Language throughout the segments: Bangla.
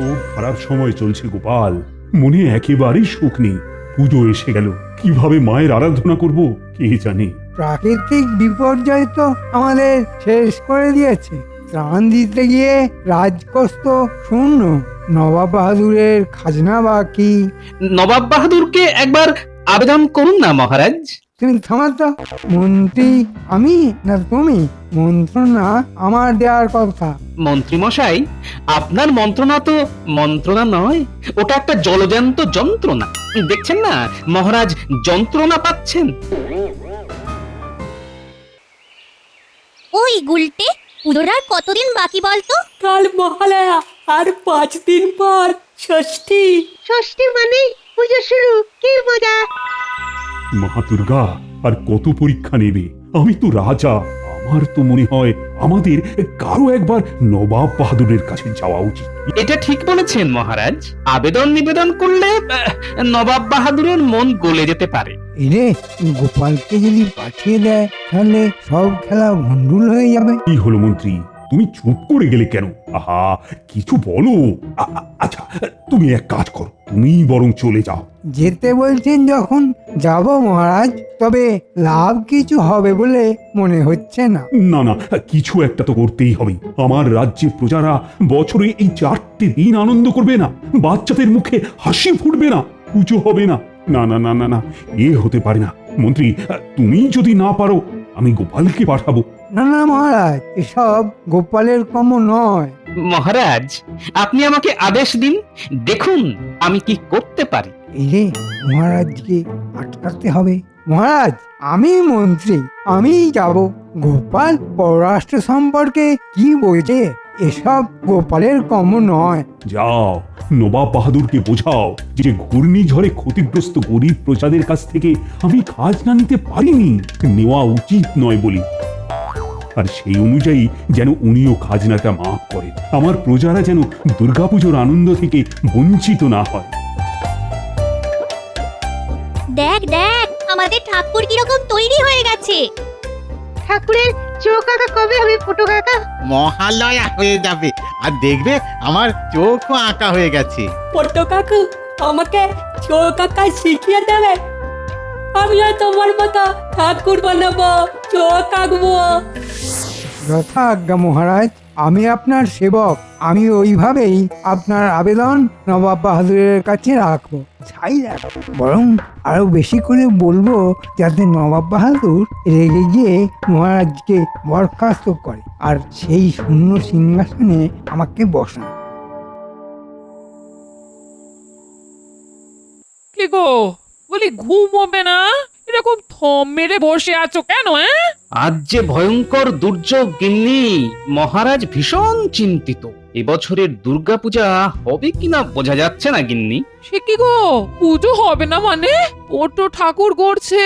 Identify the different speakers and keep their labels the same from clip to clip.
Speaker 1: খুব খারাপ সময় চলছে গোপাল, মনে একেবারেই সুখ নেই। পুজো এসে গেল, কিভাবে মায়ের আরাধনা করব কে জানে।
Speaker 2: প্রাকৃতিক বিপর্যয় তো আমাদের শেষ করে দিয়েছে। ত্রাণ দিতে গিয়ে রাজকোষ তো শূন্য, নবাব বাহাদুরের খাজনা বাকি।
Speaker 3: নবাব বাহাদুরকে একবার আবেদন করুন না মহারাজ।
Speaker 2: তুমি থামাতো, মন্ত্রী আমি না তুমি? মন্ত্রণা আমার দেওয়ার কথা।
Speaker 3: মন্ত্রী মশাই, আপনার মন্ত্রণা তো মন্ত্রণা নয়, ওটা একটা জলজান্ত যন্ত্রণা। দেখছেন না মহারাজ যন্ত্রণা পাচ্ছেন।
Speaker 4: ওই গুলটে, পুজোর আর কতদিন বাকি বলতো?
Speaker 5: কাল মহালয়া আর 5 দিন পর ষষ্ঠী।
Speaker 6: ষষ্ঠী মানে পুজো শুরু, কি মজা!
Speaker 1: মা দুর্গা আর কত পরীক্ষা নেবে? আমি তো রাজা, আমার তো মনে হয় আমাদের কারো একবার নবাব বাহাদুরের কাছে যাওয়া উচিত।
Speaker 3: এটা ঠিক বলেছেন মহারাজ, আবেদন নিবেদন করলে নবাব বাহাদুরের মন গলে যেতে পারে।
Speaker 2: এরে, গোপালকে যদি পাঠিয়ে দেয় তাহলে সব খেলা ভণ্ডুল হয়ে যাবে।
Speaker 1: কি হলো মন্ত্রী, তুমি চুপ করে গেলে কেন? আহা, কিছু বলো। আচ্ছা, তুমি এক কাজ করো, তুমি বরং চলে যাও।
Speaker 2: যেতে বলছেন যখন যাব মহারাজ, তবে লাভ কিছু হবে বলে মনে হচ্ছে না।
Speaker 1: না না, কিছু একটা তো করতেই হবে। আমার রাজ্যের প্রজারা বছরে এই 4টে দিন আনন্দ করবে না, বাচ্চাদের মুখে হাসি ফুটবে না, পুজো হবে না। না না না না না, এ হতে পারে না। মন্ত্রী, তুমি যদি না পারো আমি গোপালকে পাঠাবো।
Speaker 2: না না মহারাজ, এসব গোপালের কম নয়।
Speaker 3: মহারাজ, আপনি আমাকে আদেশ দিন, দেখুন আমি কি করতে পারি।
Speaker 2: এরে, মহারাজকে আটকাতে হবে। মহারাজ, আমি মন্ত্রী, আমি যাব। গোপাল পররাষ্ট্র সম্পর্কে কি বলছে, এসব গোপালের কম নয়।
Speaker 1: যাও, নবাব বাহাদুরকে বোঝাও যে ঘূর্ণিঝড়ে ক্ষতিগ্রস্ত গরিব প্রজাদের কাছ থেকে আমি খাজনা নিতে পারিনি, নেওয়া উচিত নয় বলি। আর সেই অনুযায়ী যেন উনিও খাজনাটা মাফ করেন, আমার প্রজারা যেন দুর্গাপুজোর আনন্দ থেকে বঞ্চিত না হয়।
Speaker 4: দেখ দেখ, আমাদের ঠাকুর কিরকম তৈরি হয়ে গেছে।
Speaker 6: ঠাকুরের চোখ আঁকা কবে হবে ফুটো কাকা?
Speaker 7: মহালয়া হয়ে যাবে, আর দেখবে আমার চোখও আঁকা হয়ে গেছে।
Speaker 5: পট্টো কাকু আমাকে চোখ আঁকা শিখিয়ে দেবে। আমিও তোমার মতো ঠাকুর বানাবো, চোখ আঁকবো।
Speaker 2: যথা আজ্ঞা মহারাজ, আমি আপনার সেবক। আমি ওইভাবেই আপনার আবেদন নবাব বাহাদুরের কাছে রাখবো। ছাই রাখবো, বরং আরো বেশি করে বলবো যাতে নবাব বাহাদুর রেগে গিয়ে মহারাজকে বরখাস্ত করে আর সেই শূন্য সিংহাসনে আমাকে বসান।
Speaker 8: কি গো, বলি ঘুমোবে না? এরকম থম মেরে বসে আছো কেন?
Speaker 3: আজ যে ভয়ঙ্কর দুর্যোগ গিন্নি, মহারাজ ভীষণ চিন্তিত। এবছরের দুর্গাপূজা হবে কিনা বোঝা যাচ্ছে না গিন্নি।
Speaker 8: সে কি গো, পুজো হবে না মানে? পট্টো ঠাকুর করছে,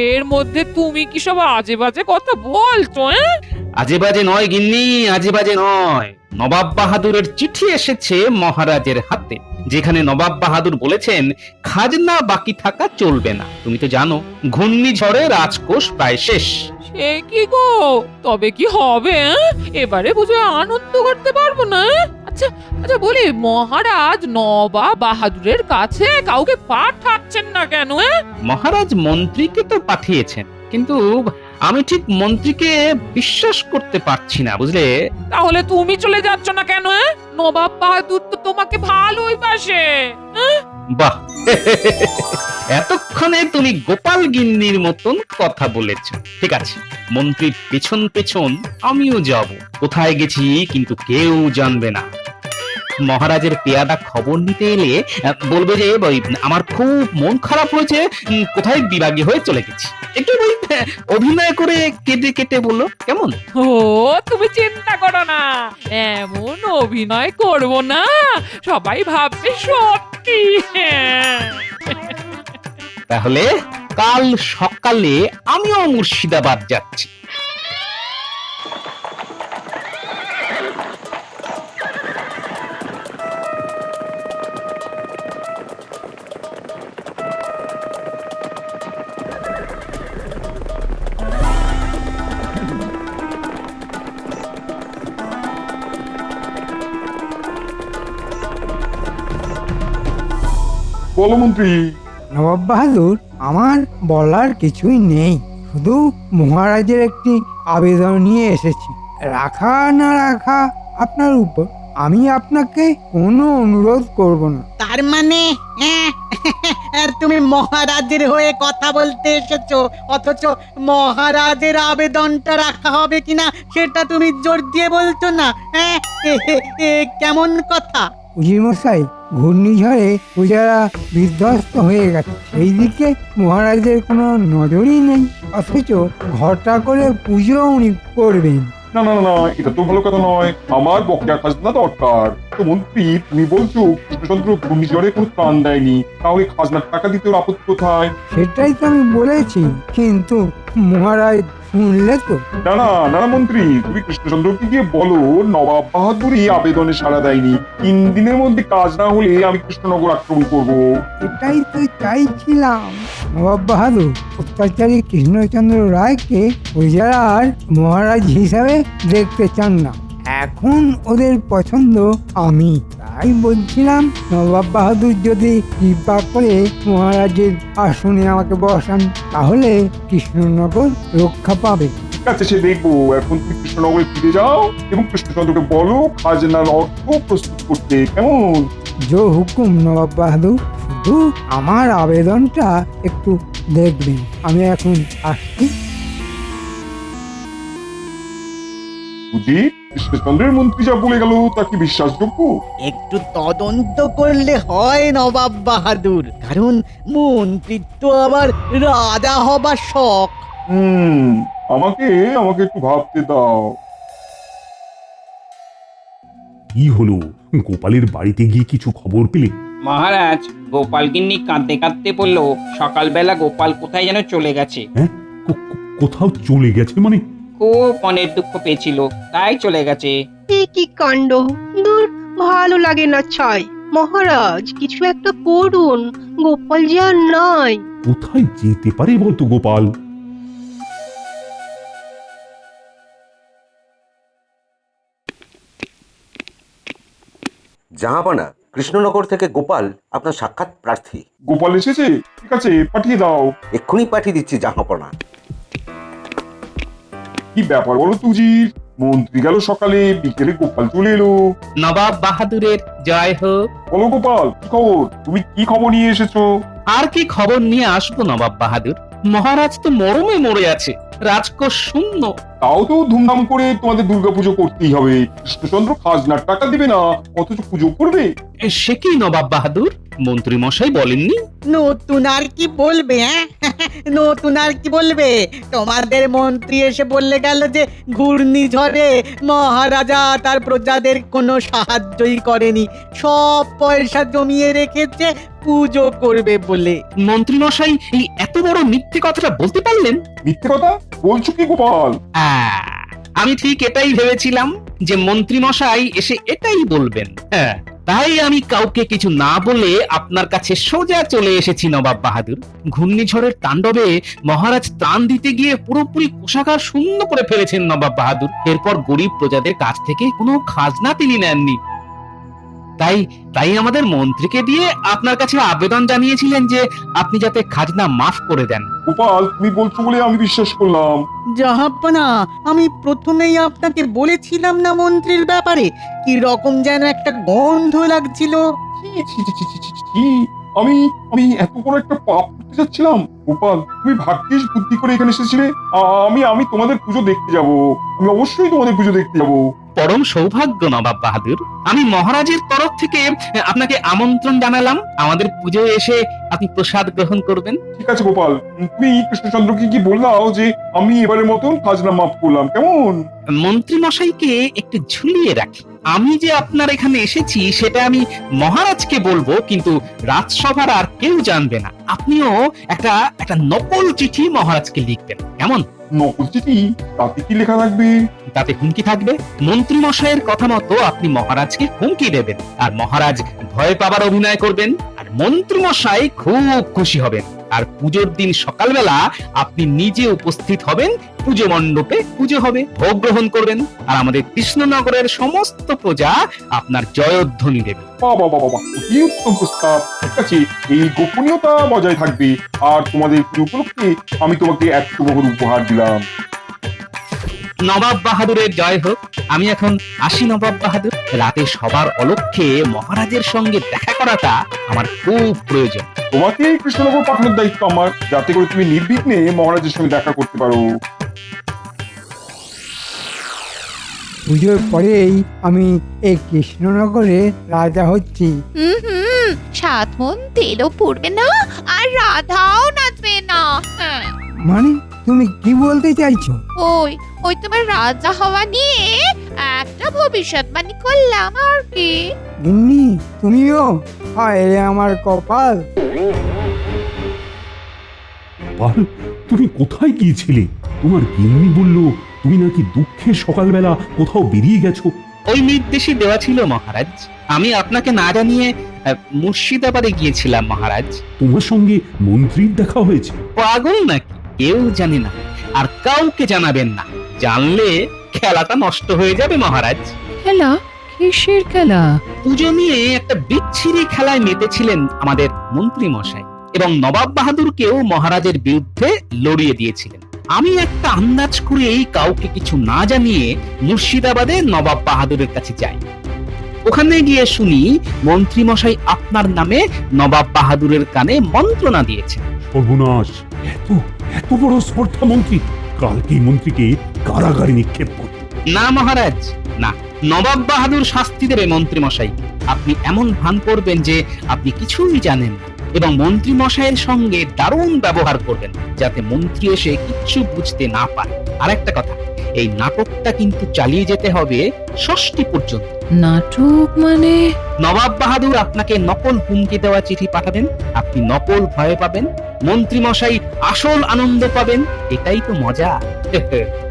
Speaker 8: এর মধ্যে তুমি কি সব আজে বাজে কথা বলছো?
Speaker 3: আজে বাজে নয় গিন্নি, আজে বাজে নয়। নবাব বাহাদুরের চিঠি এসেছে মহারাজের হাতে, যেখানে নবাব বাহাদুর বলেছেন খাজনা বাকি থাকা চলবে না। তুমি তো জানো ঘূর্ণিঝড়ে রাজকোষ প্রায় শেষ।
Speaker 8: সে কি গো, তবে কি হবে? এবারে পুজো আনন্দ করতে পারবো না? আচ্ছা আচ্ছা, বলি মহারাজ নবাব বাহাদুরের কাছে কাউকে পাঠাচ্ছেন না কেন?
Speaker 3: মহারাজ মন্ত্রীকে তো পাঠিয়েছেন, কিন্তু আমি ঠিক মন্ত্রীকে বিশ্বাস করতে পারছি না, বুঝলে।
Speaker 8: তাহলে তুমি চলে যাচ্ছ না কেন? নবাব বাহাদুর তো তোমাকে ভালোই বাসে।
Speaker 3: বাহ, এতক্ষণে তুমি গোপাল গিন্নির মতন কথা বলেছ। ঠিক আছে, মন্ত্রীর পেছন পেছন আমিও যাব। কোথায় গেছি কিন্তু কেউ জানবে না। মহারাজের পেয়াদা খবর নিতে এলে বলবে যে আমার খুব মন খারাপ হয়েছে, কোথায় বিরাগী হয়ে চলে গেছি। একটু অভিনয় করে কেটে কেটে বলো, কেমন?
Speaker 8: ও, তুমি চিন্তা করো না, এমন অভিনয় করব না সবাই ভাববে সত্যি।
Speaker 3: তাহলে কাল সকালে আমিও মুর্শিদাবাদ যাচ্ছি।
Speaker 9: বলো মন্ত্রী।
Speaker 2: নবাব বাহাদুর, আমার বলার কিছুই নেই, শুধু মহারাজের একটি আবেদন নিয়ে এসেছি। রাখা না রাখা আপনার উপর, আমি আপনাকে কোনো অনুরোধ করব না।
Speaker 7: তার মানে তুমি মহারাজের হয়ে কথা বলতে এসেছো, অথচ মহারাজের আবেদনটা রাখা হবে কিনা সেটা তুমি জোর দিয়ে বলছো না? কেমন কথা?
Speaker 2: উজির মশাই, ঘূর্ণিঝড়ে পূজারা বিধ্বস্ত হয়ে গেছে, সেই দিকে মহারাজের কোনো নজরই নেই, অথচ ঘটা করে পুজো উনি করবেন।
Speaker 9: না না না, এটা তো ভালো কথা নয়। আমার বকেয়া খাজনা দরকার। তো মন্ত্রী, তুমি বলছো কৃষ্ণচন্দ্র ঘূর্ণিঝড়ে কোনো ত্রাণ দেয়নি, তাহলে খাজনার টাকা দিতে ওর আপত্তি কোথায়?
Speaker 2: সেটাই তো আমি বলেছি, কিন্তু মহারাজ শুনলে তো।
Speaker 9: না না না না মন্ত্রী, তুমি কৃষ্ণচন্দ্রকে গিয়ে বলো নবাব বাহাদুরই আবেদনে সাড়া দেয়নি, 3 দিনের মধ্যে কাজ না হলে আমি কৃষ্ণনগর আক্রমণ করব।
Speaker 2: এটাই তো চাইছিলাম। নবাব বাহাদুর অত্যাচারী কৃষ্ণচন্দ্র রায়কে প্রজারা আর মহারাজ হিসাবে দেখতে চান না, এখন ওদের পছন্দ আমি। তাই বলছিলাম, নবাব বাহাদুর যদি কৃপা করে মহারাজের আসনে আমাকে বসান, তাহলে কৃষ্ণনগর রক্ষা পাবে।
Speaker 9: ঠিক আছে, সে দেখবো। এখন তুমি কৃষ্ণনগরে ফিরে যাও এবং কৃষ্ণচন্দ্রকে বলো খাজনার অর্থ প্রস্তুত করতে, কেমন?
Speaker 2: জো হুকুম নবাব বাহাদুর, শুধু আমার আবেদনটা একটু দেখবেন। আমি এখন আসছি।
Speaker 9: বুঝি কৃষ্ণচন্দ্রের মন্ত্রী যা বলে গেল তা কি বিশ্বাসযোগ্য?
Speaker 7: একটু তদন্ত করলে হয় নবাব বাহাদুর, কারণ মন্ত্রিত্ব আবার রাজা হবার শখ।
Speaker 9: আমাকে আমাকে একটু ভাবতে দাও।
Speaker 1: কি হলো, গোপালের বাড়িতে গিয়ে কিছু খবর পেলে?
Speaker 3: মহারাজ, গোপাল গিন্নি কাঁদতে কাঁদতে বলল সকালবেলা গোপাল কোথায় যেন চলে গেছে।
Speaker 1: হ্যাঁ, কোথাও চলে গেছে মানে?
Speaker 3: খুব মনের দুঃখ পেয়েছিল, তাই চলে গেছে।
Speaker 6: এ কি কাণ্ড! দূর, ভালো লাগে না ছাই। মহারাজ, কিছু একটা করুন, গোপাল যে আর নাই।
Speaker 1: কোথায় যেতে পারে বলতো গোপাল?
Speaker 10: জাহাপানা, কৃষ্ণনগর থেকে গোপাল আপনার সাক্ষাৎ প্রার্থী।
Speaker 9: গোপাল এসেছে? ঠিক আছে, পাঠিয়ে দাও।
Speaker 10: এক্ষুনি পাঠিয়ে দিচ্ছি জাহাপানা।
Speaker 9: কি ব্যাপার বলো তুজির, মন্ত্রী গেল সকালে, বিকেলে গোপাল চলে এলো।
Speaker 3: নবাব বাহাদুরের জয় হোক।
Speaker 9: বলো গোপাল, কি খবর? তুমি কি খবর নিয়ে এসেছো?
Speaker 3: আর কি খবর নিয়ে আসবো নবাব বাহাদুর? মহারাজ তো মরমে মরে আছে, রাজকোষ শূন্য।
Speaker 9: তাও তো ধুমধাম করে তোমাদের দুর্গাপুজো করতেই হবে। কৃষ্ণচন্দ্র খাজনার টাকা দিবে না, অথচ পুজো করবে।
Speaker 3: সে কি নবাব বাহাদুর, মন্ত্রী মশাই বলেননি?
Speaker 7: নতুন আর কি বলবে? নতুন আর কি বলবে? তোমাদের মন্ত্রী এসে বললে গেল যে ঘূর্ণিঝড়ে মহারাজা তার প্রজাদের কোনো সাহায্যই করেনি, সব পয়সা জমিয়ে রেখেছে পুজো করবে বলে।
Speaker 3: মন্ত্রী মশাই এই এত বড় মিথ্যে কথাটা বলতে পারলেন?
Speaker 9: মিথ্যে কথা বলছো কি গোপাল?
Speaker 3: আমি ঠিক এটাই ভেবেছিলাম যে মন্ত্রী মশাই এসে এটাই বলবেন। হ্যাঁ, তাই আমি কাউকে কিছু না বলে আপনার কাছে সোজা চলে এসেছি নবাব বাহাদুর। ঘূর্ণিঝড়ের তাণ্ডবে মহারাজ ত্রাণ দিতে গিয়ে পুরোপুরি কোষাগার শূন্য করে ফেলেছেন নবাব বাহাদুর। এরপর গরিব প্রজাদের কাছ থেকে কোনো খাজনা তিনি নেননি। তাই আমাদের মন্ত্রীকে দিয়ে আপনার কাছে আবেদন জানিয়েছিলেন যে আপনি যাতে খাজনা মাফ করে দেন।
Speaker 9: গোপাল, তুমি বলছো বলে আমি বিশ্বাস করলাম।
Speaker 7: জাহাপনা, আমি প্রথমেই আপনাকে বলেছিলাম না মন্ত্রীর ব্যাপারে? কি রকম যেন একটা গন্ধ লাগছিল।
Speaker 9: আমি আমি এত বড় একটা পাপ করতে যাচ্ছিলাম। গোপাল, তুমি ভাগ্যিস বুদ্ধি করে এখানে এসেছিলে। আমি তোমাদের পুজো দেখতে যাব। আমি অবশ্যই তোমাদের পুজো দেখতে যাব।
Speaker 3: পরম সৌভাগ্য নবাব বাহাদুর, আমি মহারাজের তরফ থেকে আপনাকে আমন্ত্রণ জানালাম আমাদের পুজোয় এসে আপনি প্রসাদ গ্রহণ করবেন।
Speaker 9: ঠিক আছে গোপাল, তুমি কৃষ্ণচন্দ্রকে কি বললাও যে আমি এবারের মতন খাজনা মাফ করলাম, কেমন?
Speaker 3: মন্ত্রী মশাইকে একটু ঝুলিয়ে রাখি। আমি যে আপনার এখানে এসেছি সেটা আমি মহারাজকে বলবো, কিন্তু রাজসভার আর কেউ জানবে না। আপনিও একটা নকল চিঠি মহারাজকে লিখবেন, কেমন?
Speaker 9: নকল চিঠি? তাতে কি লেখা থাকবে?
Speaker 3: তাতে হুমকি থাকবে। মন্ত্রী মশাইয়ের কথা মতো আপনি মহারাজকে হুমকি দেবেন, আর মহারাজ ভয় পাবার অভিনয় করবেন, আর মন্ত্রী মশাই খুব খুশি হবেন। আর পুজোর দিন সকালবেলা আপনি নিজে উপস্থিত হবেন, পুজো মণ্ডপে পুজো হবে, ভোগ গ্রহণ করবেন, আর আমাদের কৃষ্ণনগরের সমস্ত প্রজা আপনার জয়ধ্বনি দেবে।
Speaker 9: বাবা বাবা বাবা, কি উত্তম প্রস্তাব। ঠিক আছে, এই গোপনীয়তা বজায় থাকবে। আর তোমাদের পুজো উপলক্ষে আমি তোমাকে এক শুভর উপহার দিলাম।
Speaker 3: নবাব বাহাদুরের জয় হোক। আমি এখন আসি নবাব বাহাদুর। রাতে সবার অলক্ষ্যে মহারাজের সঙ্গে দেখা করাটা আমার খুব প্রয়োজন।
Speaker 9: তোমাকে কৃষ্ণনগর পাঠানোর দায়িত্ব আমার, যাতে করে তুমি নির্বিঘ্নে মহারাজের সঙ্গে দেখা করতে পারো।
Speaker 2: পুজোর পরেই আমি এই কৃষ্ণনগরে রাজা হচ্ছি।
Speaker 11: হুম, 7 মণ তেলও পড়বে না আর রাধাও নাচবে না। হ্যাঁ,
Speaker 2: মানে তুমি কি বলতে চাইছো?
Speaker 11: ওই তোমার রাজা হওয়া নিয়ে একটা ভবিষ্যৎবাণী করলাম আর কি।
Speaker 2: গিন্নি, তুমিও? হায় রে আমার কপাল।
Speaker 1: পাল, তুমি কোথায় গিয়েছিলে? তোমার গিন্নি বলল তুমি নাকি দুঃখের সকালবেলা কোথাও বেরিয়ে গেছো।
Speaker 3: ওই নির্দেশই দেওয়া ছিল মহারাজ। আমি আপনাকে না জানিয়ে মুর্শিদাবাদে গিয়েছিলাম মহারাজ।
Speaker 1: তোমার সঙ্গে মন্ত্রীর দেখা হয়েছে?
Speaker 3: পাগল নাকি? কেউ জানে না, আর কাউকে জানাবেন না। জানলে খেলাটা নষ্ট হয়ে যাবে মহারাজ।
Speaker 8: খেলা? কিসের খেলা?
Speaker 3: পুজো নিয়ে একটা বিচ্ছিরি খেলায় মেতেছিলেন আমাদের মন্ত্রী মশাই, এবং নবাব বাহাদুরকেও মহারাজের বিরুদ্ধে লড়িয়ে দিয়েছিলেন। আমি একটা আন্দাজ করে এই কাউকে কিছু না জানিয়ে মুর্শিদাবাদে নবাব বাহাদুরের কাছে যাই। ওখানে গিয়ে শুনি মন্ত্রী মশাই আপনার নামে নবাব বাহাদুরের কানে মন্ত্রণা দিয়েছেন।
Speaker 1: সর্বনাশ! এত এত বড় স্পর্ধা মন্ত্রী! কালকেই মন্ত্রীকে কারাগারে নিক্ষেপ করো।
Speaker 3: না মহারাজ, না। নবাব বাহাদুর শাস্তি দেবে মন্ত্রী মশাই। আপনি এমন ভান করবেন যে আপনি কিছুই জানেন না, এবং মন্ত্রী মশাইয়ের সঙ্গে দারুণ ব্যবহার করবেন, যাতে মন্ত্রী এসে কিচ্ছু বুঝতে না পারে। আর একটা কথা, এই নাটকটা কিন্তু চালিয়ে যেতে হবে ষষ্ঠী পর্যন্ত।
Speaker 8: নাটক মানে?
Speaker 3: নবাব বাহাদুর আপনাকে নকল হুমকি দেওয়া চিঠি পাঠাবেন, আপনি নকল ভয় পাবেন, মন্ত্রী মশাই আসল আনন্দ পাবেন। এটাই তো মজা।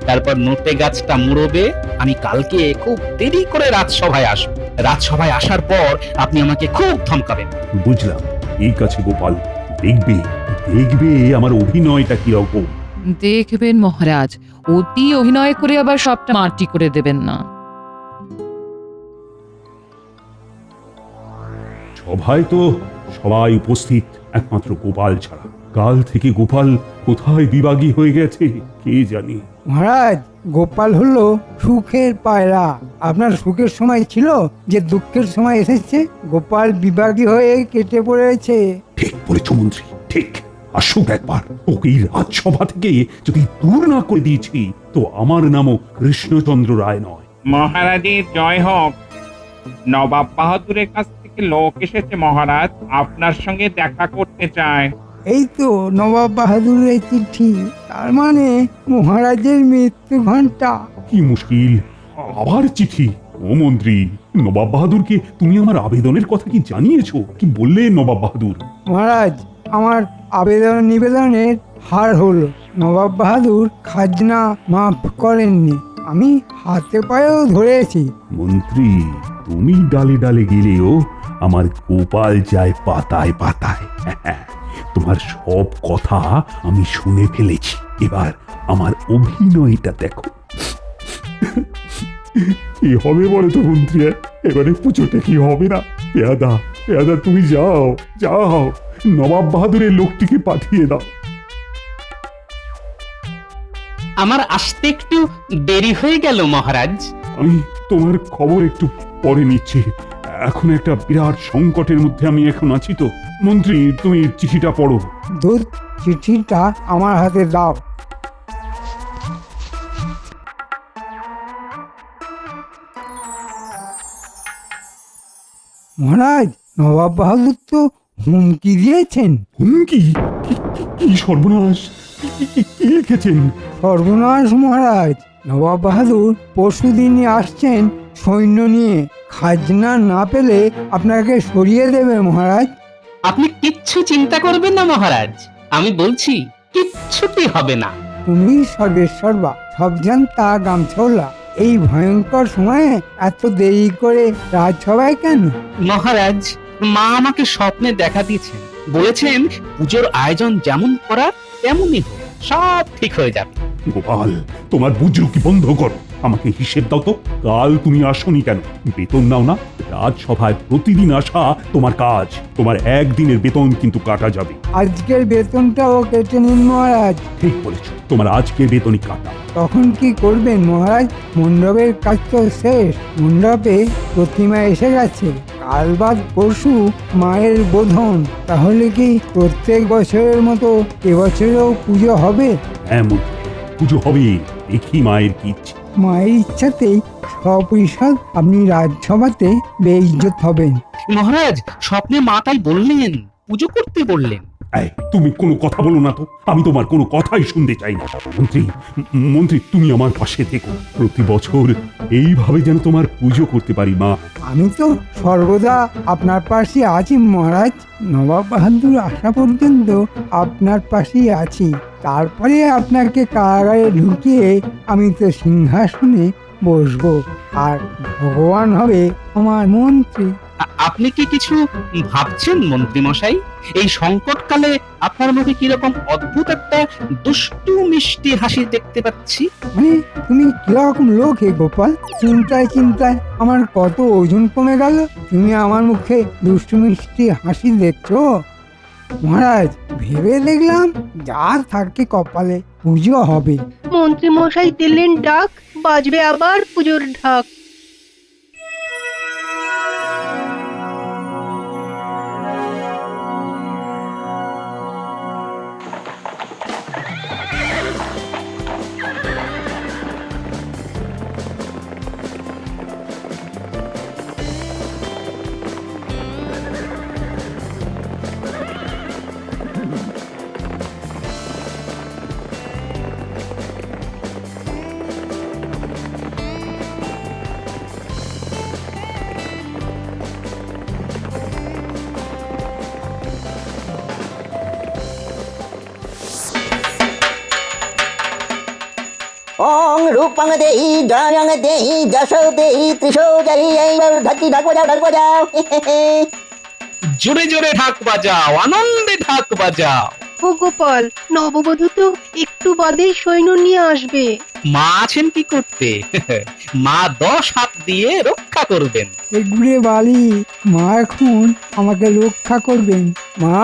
Speaker 3: তারপর নোটে গাছটা মুড়বে। আমি কালকে খুব দেরি করে রাজসভায় আসবো। রাজসভায় আসার পর আপনি আমাকে খুব ধমকাবেন।
Speaker 1: বুঝলাম। ঠিক আছে গোপাল, দেখবে দেখবে আমার অভিনয়টা কিরকম।
Speaker 8: দেখবেন মহারাজ, অতি অভিনয় করে আবার সবটা মাটি করে দেবেন না।
Speaker 1: সভায় তো সবাই উপস্থিত, একমাত্র গোপাল ছাড়া। কাল থেকে গোপাল কোথায় বিভাগী হয়ে গেছে কে জানে।
Speaker 2: মহারাজ, গোপাল হলো সুখের পায়রা। আপনার সুখের সময় ছিল যে দুঃখের সময় এসেছে। গোপাল বিভাগী হয়ে কেটে পড়েছে।
Speaker 1: ঠিক বলেছ মন্ত্রী, ঠিক। আসুক একবার। ওকে এই রাজসভা থেকে যদি দূর না করে দিয়েছি, তো আমার নামও কৃষ্ণচন্দ্র রায় নয়।
Speaker 12: মহারাজের জয় হোক। নবাব বাহাদুরের কাছ থেকে লোক এসেছে মহারাজ, আপনার সঙ্গে দেখা করতে চায়।
Speaker 2: এই তো নবাব বাহাদুরের চিঠি। তার মানে মহারাজের মৃত্যু ঘন্টা।
Speaker 1: কি মুশকিল, আবার চিঠি! ও মন্ত্রী, নবাব বাহাদুরকে তুমি আমার আবেদনের কথা কি জানিয়েছো? কি বললে নবাব বাহাদুর?
Speaker 2: মহারাজ, আমার আবেদন নিবেদনের হার হলো। নবাব বাহাদুর খাজনা মাফ করেননি। আমি হাতে পায়েও ধরেছি।
Speaker 1: মন্ত্রী, তুমি ডালে ডালে গেলেও আমার গোপাল যায় পাতায় পাতায়। তোমার সব কথা আমি শুনে ফেলেছি। এবার আমার অভিনয়টা দেখো। কি হবে বলে তো মন্ত্রী? এবারে পুজোতে কি হবে না? পেয়াদা পেয়াদা, তুমি যাও যাও, নবাব বাহাদুরের লোকটিকে পাঠিয়ে দাও।
Speaker 3: আমার আসতে একটু দেরি হয়ে গেল মহারাজ।
Speaker 1: আমি তোমার খবর একটু পরে নিচ্ছি। এখন একটা বিরাট সংকটের মধ্যে আমি এখন আছি। তো মন্ত্রী, তুমি চিঠিটা পড়ো।
Speaker 2: দুধ, চিঠিটা আমার হাতে দাও। মহারাজ, নবাব বাহাদুর তো হুমকি দিয়েছেন।
Speaker 1: হুমকি? কি সর্বনাশ! কি লিখেছেন?
Speaker 2: সর্বনাশ মহারাজ, নবাব বাহাদুর পরশুদিনই আসছেন সৈন্য নিয়ে। খাজনা না পেলে আপনাকে সরিয়ে দেবে মহারাজ।
Speaker 3: আপনি কিচ্ছু চিন্তা করবেন না মহারাজ, আমি বলছি কিচ্ছুটি হবে না।
Speaker 2: তুমি সর্বেশ্বরবা, সব জানতা গামছলা। এই ভয়ঙ্কর সময়ে এত দেরি করে রাজসভায় কেন?
Speaker 3: মহারাজ, মা আমাকে স্বপ্নে দেখা দিয়েছেন বলেছেন পুজোর আয়োজন যেমন করার তেমনই হোক, সব ঠিক হয়ে যাবে।
Speaker 1: গোপাল, তোমার বুজরুকি বন্ধ করো। আমাকে হিসেব দাও তো, কাল তুমি আসনি কেন? বেতন নাও না? রাজসভায় প্রতিদিন আসা তোমার কাজ। তোমার একদিনের বেতন কিন্তু কাটা যাবে।
Speaker 2: আজকের বেতনটাও কেটে নিন মহারাজ।
Speaker 1: ঠিক বলেছো, তোমার আজকের বেতনই কাটা।
Speaker 2: তখন কি করবেন মহারাজ? মণ্ডপের কাজ তো শেষ। মণ্ডপে প্রতিমা এসে গেছে, কাল বাদ পরশু মায়ের বোধন। তাহলে কি প্রত্যেক বছরের মতো এবছরেও পুজো হবে?
Speaker 1: হ্যাঁ মন্ত্রী, পুজো হবে। দেখি মায়ের কি ইচ্ছে।
Speaker 2: মায়ের ইচ্ছাতেই সপরিষদ আপনি রাজসভাতে বেইজ্জত হবেন।
Speaker 3: মহারাজ, স্বপ্নে মা তাই বললেন, পুজো করতে বললেন।
Speaker 1: এই, তুমি কোনো কথা বলো না তো, আমি তোমার কোনো কথাই শুনতে চাই না। মন্ত্রী, তুমি আমার পাশে থেকো। প্রতি বছর এইভাবে যেন তোমার পুজো করতে পারি মা।
Speaker 2: আমি তো সর্বদা আপনার পাশে আছি মহারাজ। নবাব বাহাদুর আসা পর্যন্ত আপনার পাশেই আছি। তারপরে আপনাকে কারাগারে ঢুকিয়ে আমি তো সিংহাসনে বসবো, আর ভগবান হবে আমার মন্ত্রী।
Speaker 3: আপনি কি কিছু ভাবছেন মন্ত্রী মশাই? এই সংকটকালে আপনার মুখে কিরকম অদ্ভুত একটা দুষ্টু মিষ্টি হাসি দেখতে পাচ্ছি।
Speaker 2: মানে তুমি কিরকম লোক হে গোপাল? চিন্তায় চিন্তায় আমার কত ওজন কমে গেল। তুমি আমার মুখে দুষ্টু মিষ্টি হাসি দেখছো? মহারাজ, ভেবে দেখলাম যা থাকে কপালে, পুজো হবে।
Speaker 6: মন্ত্রী মশাই দিলেন ডাক, বাজবে আবার পুজোর ঢাক।
Speaker 13: ওং রূপং দেহি জয়ং দেহি যশো দেহি ত্রিশো দেহি। এইবার ঢাকি ঢাক বাজাও, ঢাক বাজাও।
Speaker 3: জোরে জোরে ঢাক বাজাও, আনন্দে ঢাক বাজাও।
Speaker 6: ও গোপাল, নববধূ তো একটু বাদে সৈন্য নিয়ে আসবে।
Speaker 3: মা আছেন কি করতে? মা 10 হাত দিয়ে রক্ষা করবেন।
Speaker 2: এগুড়ে বালি, মা এখন আমাকে রক্ষা করবেন। মা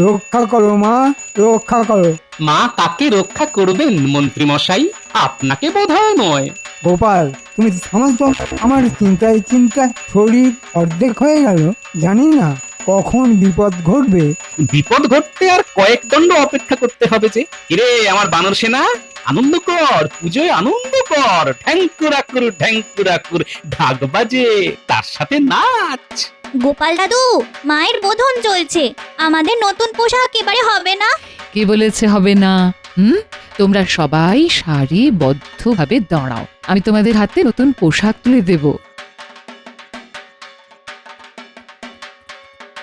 Speaker 2: রক্ষা করো, মা রক্ষা করো।
Speaker 3: মা কাকে রক্ষা করবেন মন্ত্রী মশাই? আপনাকে বোধহয় নয়।
Speaker 2: গোপাল, তুমি থামো তো। আমার চিন্তায় চিন্তায় শরীর অর্ধেক হয়ে গেল। জানি না কখন বিপদ ঘটবে।
Speaker 3: বিপদ ঘটতে আর কয়েক দণ্ড অপেক্ষা করতে হবে যে। কিরে আমার বানর সেনা, আনন্দ কর, পুজোয় আনন্দ কর। ঢ্যাঙ্কুরাকুর ঢ্যাঙ্কুরাকুর ঢাক বাজে, তার সাথে নাচ।
Speaker 4: গোপাল দাদু, মায়ের বোধন চলছে, আমাদের নতুন পোশাক এবারে হবে না?
Speaker 8: কে বলেছে হবে না? তোমরা সবাই সারিবদ্ধভাবে দাঁড়াও, আমি তোমাদের হাতে নতুন পোশাক তুলে দেব।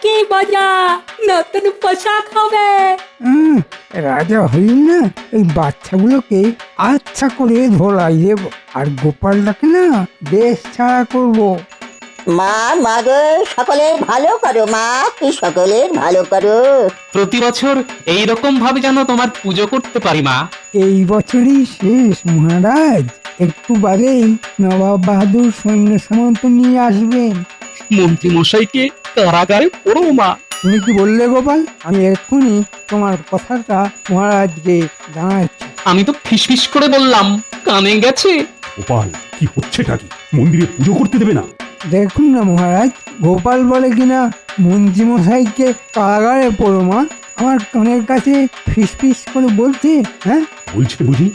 Speaker 5: কি মজা, নতুন পোশাক হবে।
Speaker 2: রাজা হই না, এই বাচ্চাগুলোকে আচ্ছা করে ধরাই দেব, আর গোপালটাকে না দেশ ছাড়া করবো।
Speaker 13: মা, মা গো, সকলের ভালো করো মা, সকলের ভালো করো।
Speaker 3: প্রতি বছর এইরকম ভাবে যেন তোমার পুজো করতে পারি মা।
Speaker 2: এই বছরই শেষ মহারাজ, একটু বাদেই নবাব বাহাদুর সৈন্য সামন্ত নিয়ে আসবেন।
Speaker 3: মন্ত্রী মশাইকে কারাগারে পড়ো মা।
Speaker 2: তুমি কি বললে গোপাল? আমি এক্ষুনি তোমার কথাটা মহারাজকে জানাচ্ছি।
Speaker 3: আমি তো ফিসফিস করে বললাম, কানে গেছে।
Speaker 1: গোপাল, কি হচ্ছেটা কি? মন্দিরে পুজো করতে দেবে না?
Speaker 2: দেখুন না মহারাজ, গোপাল বলে কিনা মন্ত্রী মশাইকে কারাগারে পড়ো মা। আমার কানের কাছে ফিসফিস করে বলছে। হ্যাঁ
Speaker 1: বলছে বুঝি?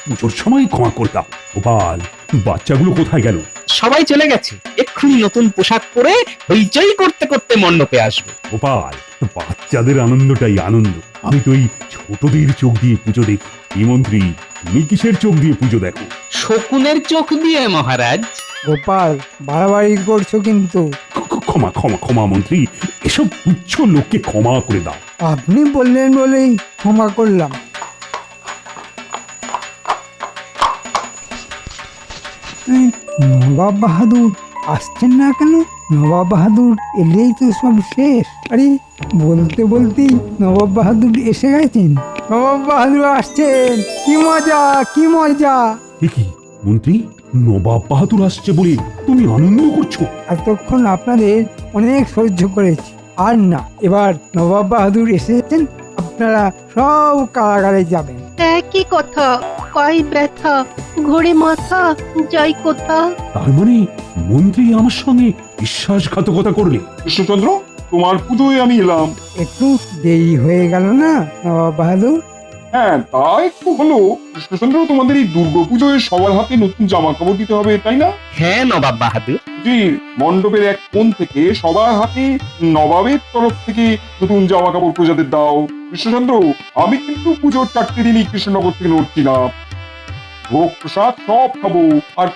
Speaker 1: পুজোর সময় ক্ষমা করতাম। গোপাল, বাচ্চাগুলো কোথায় গেল?
Speaker 3: সবাই চলে গেছে, এক্ষুনি নতুন পোশাক পরে হইচই করতে করতে মণ্ডপে আসবে।
Speaker 1: গোপাল, বাচ্চাদের আনন্দটাই আনন্দ। আমি তো এই ছোটদের চোখ দিয়ে পুজো দেখি। এই মন্ত্রী, তুমি কিসের চোখ দিয়ে পুজো দেখো?
Speaker 3: শকুনের চোখ দিয়ে মহারাজ।
Speaker 2: গোপাল, বাড়াবাড়ি করছো কিন্তু।
Speaker 1: ক্ষমা ক্ষমা ক্ষমা মন্ত্রী, এসব তুচ্ছ লোককে ক্ষমা করে দাও।
Speaker 2: আপনি বললেন বলেই ক্ষমা করলাম। নবাব বাহাদুর আসছেন না কেন? নবাব বাহাদুর এলেই তো সব শেষ। আরে বলতে বলতেই নবাব বাহাদুর এসে গেছেন। নবাব বাহাদুর আসছেন, কি মজা কি মজা।
Speaker 1: এ কি মন্ত্রী, নবাব বাহাদুর আসছে বলে তুমি আনন্দ করছো?
Speaker 2: এতক্ষণ আপনাদের অনেক সহ্য করেছি, আর না, এবার নবাব বাহাদুর এসেছেন, আপনারা সব কারাগারে যাবেন।
Speaker 6: একই কথা, পায়ে ব্যথা, ঘোরে মাথা, যাই কোথা।
Speaker 1: তার মানে মন্ত্রী আমার সঙ্গে বিশ্বাসঘাতকতা করলে?
Speaker 9: কৃষ্ণচন্দ্র, তোমার পুজোয় আমি এলাম।
Speaker 2: একটু দেরি হয়ে গেল না নবাব বাহাদুর?
Speaker 9: হ্যাঁ, তা একটু হলো। কৃষ্ণচন্দ্র, তোমাদের এই দুর্গাপুজোয় সবার হাতে নতুন জামা কাপড় দিতে হবে, তাই না?
Speaker 3: হ্যাঁ নবাব বাহাদুর।
Speaker 9: জি, মণ্ডপের এক কোণ থেকে সবার হাতে নবাবের তরফ থেকে নতুন জামা কাপড় প্রজাদের দাও। কৃষ্ণচন্দ্র, আমি কিন্তু পুজোর 4টে দিনই কৃষ্ণনগর থেকে নড়ছি না। ভোগ প্রসাদ সব খাবো, আর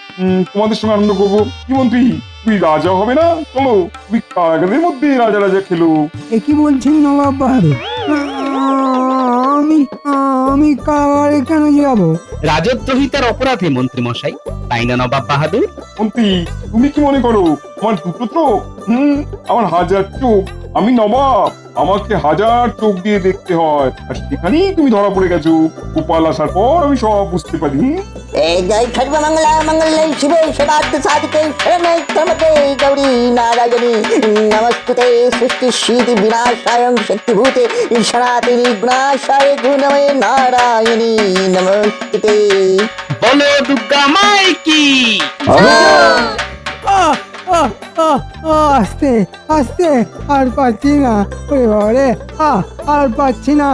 Speaker 9: তোমাদের সঙ্গে আনন্দ করবো। কি মন্ত্রী, তুমি রাজা হবে না? চলো, তুমি কারাগারের মধ্যে রাজা রাজা খেলো।
Speaker 2: এ কি বলছেন নবাব বাহাদুর? আমি আমি কারাগারে কেন যাব?
Speaker 3: রাজদ্রোহিতার অপরাধে মন্ত্রী মশাই, তাই না নবাব বাহাদুর?
Speaker 9: মন্ত্রী, তুমি কি মনে করো আমার দুটো চোখ? আমার হাজার চোখ। আমি নবাব, আমাকে হাজার চোখ দিয়ে দেখতে হয়, আর সেখানেই তুমি ধরা পড়ে গেছো। গোপাল আসার পর আমি সব বুঝতে পারি।
Speaker 13: এই জয় সর্বমঙ্গলা মঙ্গলে শিবে সদার্থ সাধিকে শরণে ত্রম্বকে গৌরী নারায়ণী নমস্তুতে সৃষ্টি সিদ্ধি বিনাশায়ং শক্তিভূতে সনাতনী গুণাশায় গুণময়ে নারায়ণী নমস্তুতে।
Speaker 3: বলো দুর্গা মাই কি?
Speaker 2: আস্তে আস্তে, আর পাচ্ছি না, ওরে বাবারে, আর পাচ্ছি না।